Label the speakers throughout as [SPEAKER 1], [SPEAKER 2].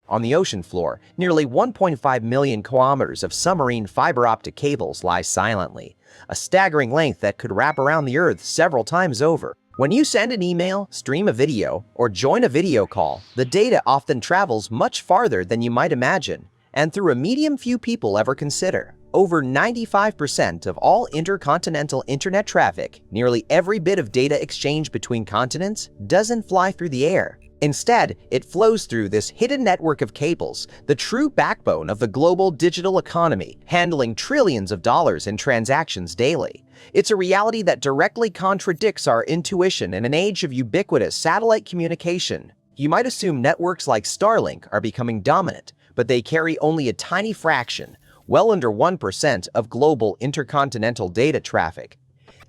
[SPEAKER 1] On the ocean floor, nearly 1.5 million kilometers of submarine fiber optic cables lie silently, a staggering length that could wrap around the Earth several times over. When you send an email, stream a video, or join a video call, the data often travels much farther than you might imagine, and through a medium few people ever consider. Over 95% of all intercontinental internet traffic, nearly every bit of data exchange between continents, doesn't fly through the air. Instead, it flows through this hidden network of cables, the true backbone of the global digital economy, handling trillions of dollars in transactions daily. It's a reality that directly contradicts our intuition in an age of ubiquitous satellite communication. You might assume networks like Starlink are becoming dominant, but they carry only a tiny fraction, well under 1% of global intercontinental data traffic.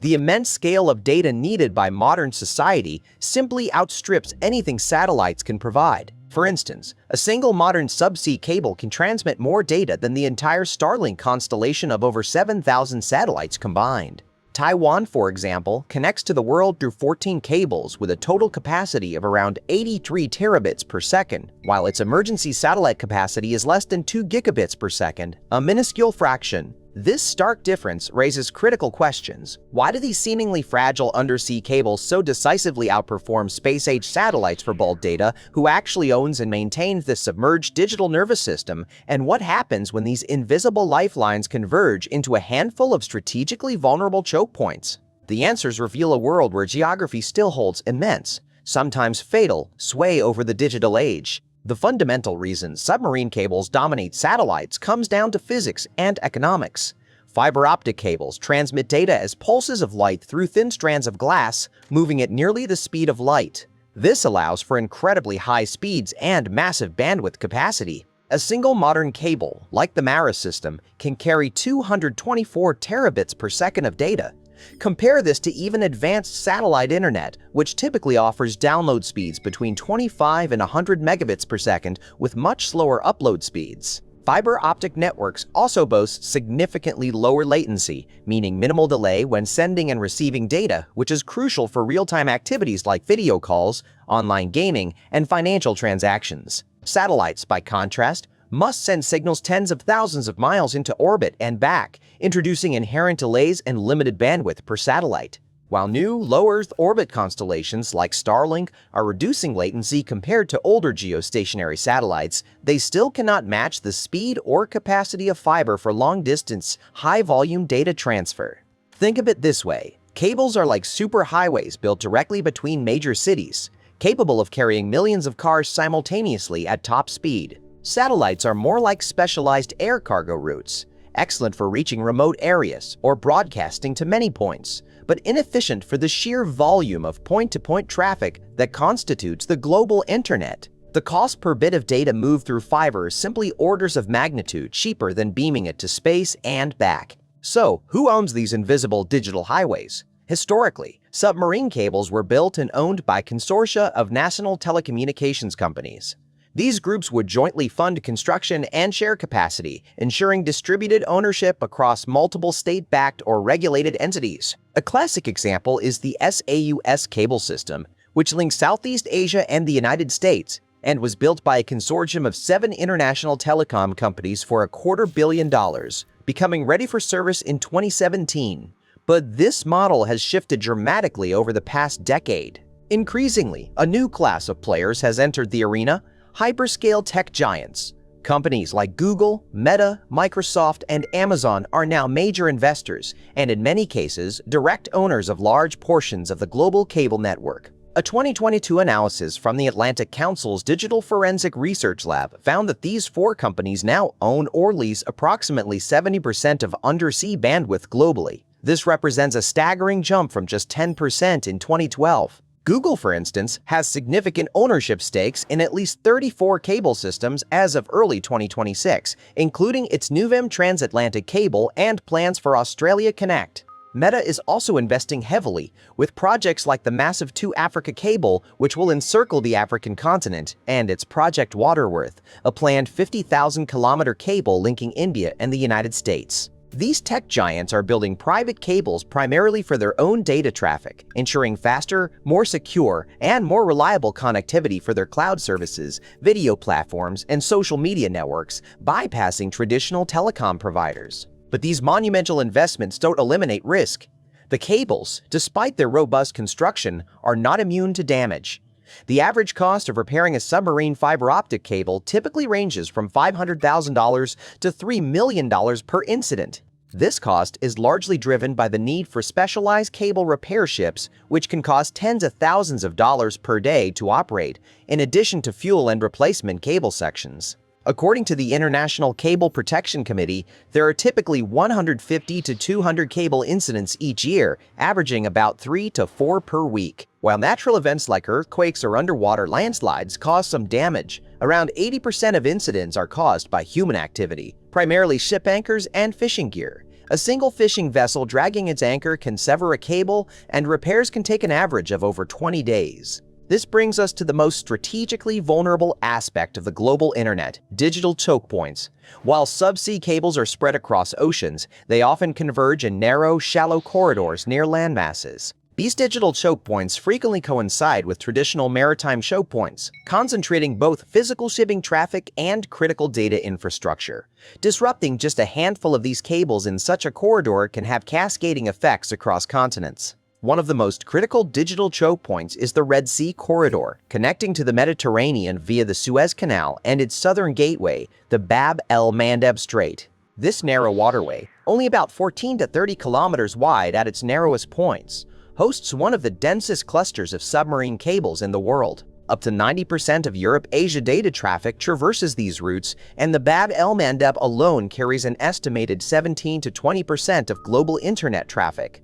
[SPEAKER 1] The immense scale of data needed by modern society simply outstrips anything satellites can provide. For instance, a single modern subsea cable can transmit more data than the entire Starlink constellation of over 7,000 satellites combined. Taiwan, for example, connects to the world through 14 cables with a total capacity of around 83 terabits per second, while its emergency satellite capacity is less than 2 gigabits per second, a minuscule fraction. This stark difference raises critical questions. Why do these seemingly fragile undersea cables so decisively outperform space-age satellites for bulk data? Who actually owns and maintains this submerged digital nervous system? And what happens when these invisible lifelines converge into a handful of strategically vulnerable choke points? The answers reveal a world where geography still holds immense, sometimes fatal, sway over the digital age. The fundamental reason submarine cables dominate satellites comes down to physics and economics. Fiber optic cables transmit data as pulses of light through thin strands of glass, moving at nearly the speed of light. This allows for incredibly high speeds and massive bandwidth capacity. A single modern cable, like the Mara system, can carry 224 terabits per second of data. Compare this to even advanced satellite internet, which typically offers download speeds between 25 and 100 megabits per second with much slower upload speeds. Fiber optic networks also boast significantly lower latency, meaning minimal delay when sending and receiving data, which is crucial for real-time activities like video calls, online gaming, and financial transactions. Satellites, by contrast, must send signals tens of thousands of miles into orbit and back, introducing inherent delays and limited bandwidth per satellite. While new low-Earth orbit constellations like Starlink are reducing latency compared to older geostationary satellites, they still cannot match the speed or capacity of fiber for long-distance, high-volume data transfer. Think of it this way. Cables are like superhighways built directly between major cities, capable of carrying millions of cars simultaneously at top speed. Satellites are more like specialized air cargo routes, excellent for reaching remote areas or broadcasting to many points, but inefficient for the sheer volume of point-to-point traffic that constitutes the global internet. The cost per bit of data moved through fiber is simply orders of magnitude cheaper than beaming it to space and back. So, who owns these invisible digital highways? Historically, submarine cables were built and owned by consortia of national telecommunications companies. These groups would jointly fund construction and share capacity, ensuring distributed ownership across multiple state-backed or regulated entities. A classic example is the SAUS cable system, which links Southeast Asia and the United States, and was built by a consortium of 7 international telecom companies for $250 million, becoming ready for service in 2017. But this model has shifted dramatically over the past decade. Increasingly, a new class of players has entered the arena: hyperscale tech giants. Companies like Google, Meta, Microsoft, and Amazon are now major investors and, in many cases, direct owners of large portions of the global cable network. A 2022 analysis from the Atlantic Council's Digital Forensic Research Lab found that these 4 companies now own or lease approximately 70% of undersea bandwidth globally. This represents a staggering jump from just 10% in 2012. Google, for instance, has significant ownership stakes in at least 34 cable systems as of early 2026, including its Nuvem transatlantic cable and plans for Australia Connect. Meta is also investing heavily, with projects like the massive 2 Africa cable, which will encircle the African continent, and its Project Waterworth, a planned 50,000-kilometer cable linking India and the United States. These tech giants are building private cables primarily for their own data traffic, ensuring faster, more secure, and more reliable connectivity for their cloud services, video platforms, and social media networks, bypassing traditional telecom providers. But these monumental investments don't eliminate risk. The cables, despite their robust construction, are not immune to damage. The average cost of repairing a submarine fiber optic cable typically ranges from $500,000 to $3 million per incident. This cost is largely driven by the need for specialized cable repair ships, which can cost tens of thousands of dollars per day to operate, in addition to fuel and replacement cable sections. According to the International Cable Protection Committee, there are typically 150 to 200 cable incidents each year, averaging about 3 to 4 per week. While natural events like earthquakes or underwater landslides cause some damage, around 80% of incidents are caused by human activity, primarily ship anchors and fishing gear. A single fishing vessel dragging its anchor can sever a cable, and repairs can take an average of over 20 days. This brings us to the most strategically vulnerable aspect of the global internet, digital choke points. While subsea cables are spread across oceans, they often converge in narrow, shallow corridors near landmasses. These digital choke points frequently coincide with traditional maritime choke points, concentrating both physical shipping traffic and critical data infrastructure. Disrupting just a handful of these cables in such a corridor can have cascading effects across continents. One of the most critical digital choke points is the Red Sea corridor, connecting to the Mediterranean via the Suez Canal and its southern gateway, the Bab el-Mandeb Strait. This narrow waterway, only about 14 to 30 kilometers wide at its narrowest points, hosts one of the densest clusters of submarine cables in the world. Up to 90% of Europe-Asia data traffic traverses these routes, and the Bab el-Mandeb alone carries an estimated 17 to 20% of global internet traffic.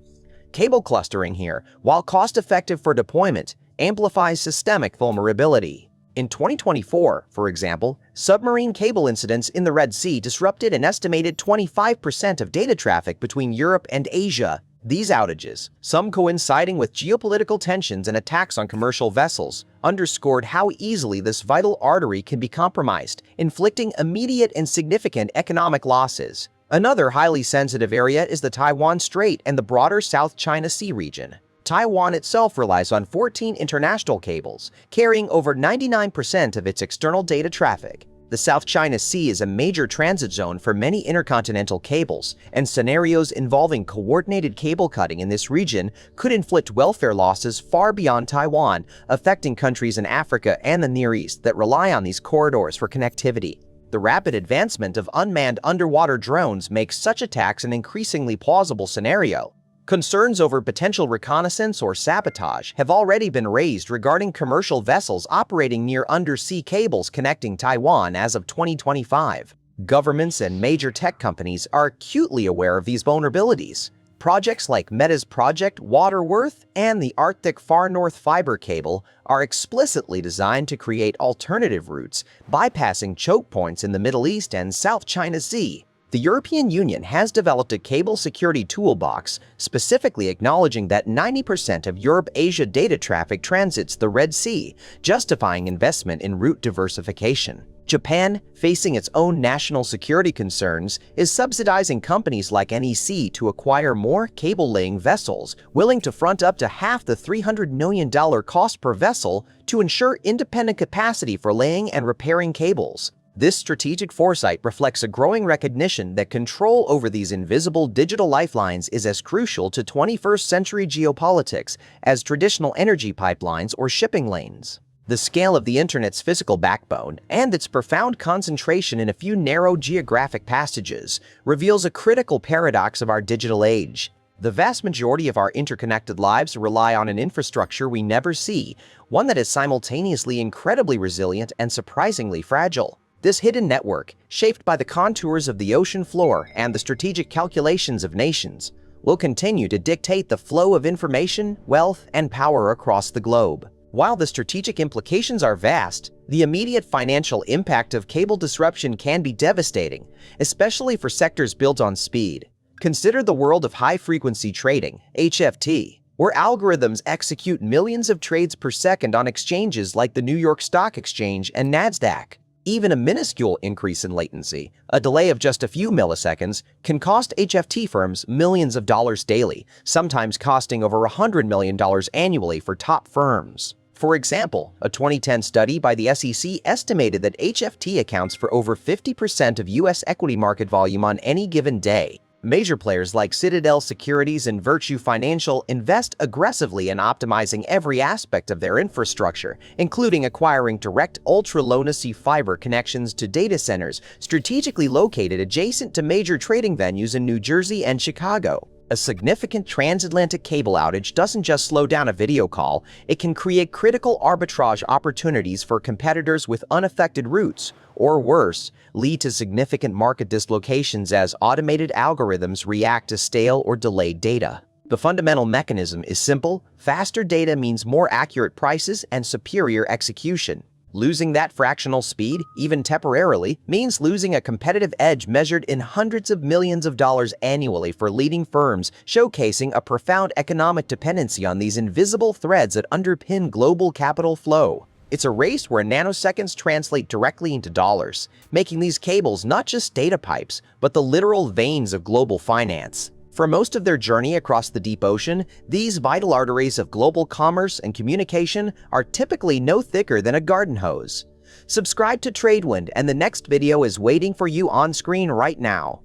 [SPEAKER 1] Cable clustering here, while cost-effective for deployment, amplifies systemic vulnerability. In 2024, for example, submarine cable incidents in the Red Sea disrupted an estimated 25% of data traffic between Europe and Asia. These outages, some coinciding with geopolitical tensions and attacks on commercial vessels, underscored how easily this vital artery can be compromised, inflicting immediate and significant economic losses. Another highly sensitive area is the Taiwan Strait and the broader South China Sea region. Taiwan itself relies on 14 international cables, carrying over 99% of its external data traffic. The South China Sea is a major transit zone for many intercontinental cables, and scenarios involving coordinated cable cutting in this region could inflict welfare losses far beyond Taiwan, affecting countries in Africa and the Near East that rely on these corridors for connectivity. The rapid advancement of unmanned underwater drones makes such attacks an increasingly plausible scenario. Concerns over potential reconnaissance or sabotage have already been raised regarding commercial vessels operating near undersea cables connecting Taiwan as of 2025. Governments and major tech companies are acutely aware of these vulnerabilities. Projects like Meta's Project Waterworth and the Arctic Far North Fiber Cable are explicitly designed to create alternative routes, bypassing choke points in the Middle East and South China Sea. The European Union has developed a cable security toolbox, specifically acknowledging that 90% of Europe-Asia data traffic transits the Red Sea, justifying investment in route diversification. Japan, facing its own national security concerns, is subsidizing companies like NEC to acquire more cable-laying vessels, willing to front up to half the $300 million cost per vessel to ensure independent capacity for laying and repairing cables. This strategic foresight reflects a growing recognition that control over these invisible digital lifelines is as crucial to 21st century geopolitics as traditional energy pipelines or shipping lanes. The scale of the internet's physical backbone and its profound concentration in a few narrow geographic passages reveals a critical paradox of our digital age. The vast majority of our interconnected lives rely on an infrastructure we never see, one that is simultaneously incredibly resilient and surprisingly fragile. This hidden network, shaped by the contours of the ocean floor and the strategic calculations of nations, will continue to dictate the flow of information, wealth, and power across the globe. While the strategic implications are vast, the immediate financial impact of cable disruption can be devastating, especially for sectors built on speed. Consider the world of high-frequency trading, HFT, where algorithms execute millions of trades per second on exchanges like the New York Stock Exchange and NASDAQ. Even a minuscule increase in latency, a delay of just a few milliseconds, can cost HFT firms millions of dollars daily, sometimes costing over $100 million annually for top firms. For example, a 2010 study by the SEC estimated that HFT accounts for over 50% of U.S. equity market volume on any given day. Major players like Citadel Securities and Virtue Financial invest aggressively in optimizing every aspect of their infrastructure, including acquiring direct ultra-low-latency fiber connections to data centers strategically located adjacent to major trading venues in New Jersey and Chicago. A significant transatlantic cable outage doesn't just slow down a video call, it can create critical arbitrage opportunities for competitors with unaffected routes, or worse, lead to significant market dislocations as automated algorithms react to stale or delayed data. The fundamental mechanism is simple: faster data means more accurate prices and superior execution. Losing that fractional speed, even temporarily, means losing a competitive edge measured in hundreds of millions of dollars annually for leading firms, showcasing a profound economic dependency on these invisible threads that underpin global capital flow. It's a race where nanoseconds translate directly into dollars, making these cables not just data pipes, but the literal veins of global finance. For most of their journey across the deep ocean, these vital arteries of global commerce and communication are typically no thicker than a garden hose. Subscribe to Tradewind, and the next video is waiting for you on screen right now.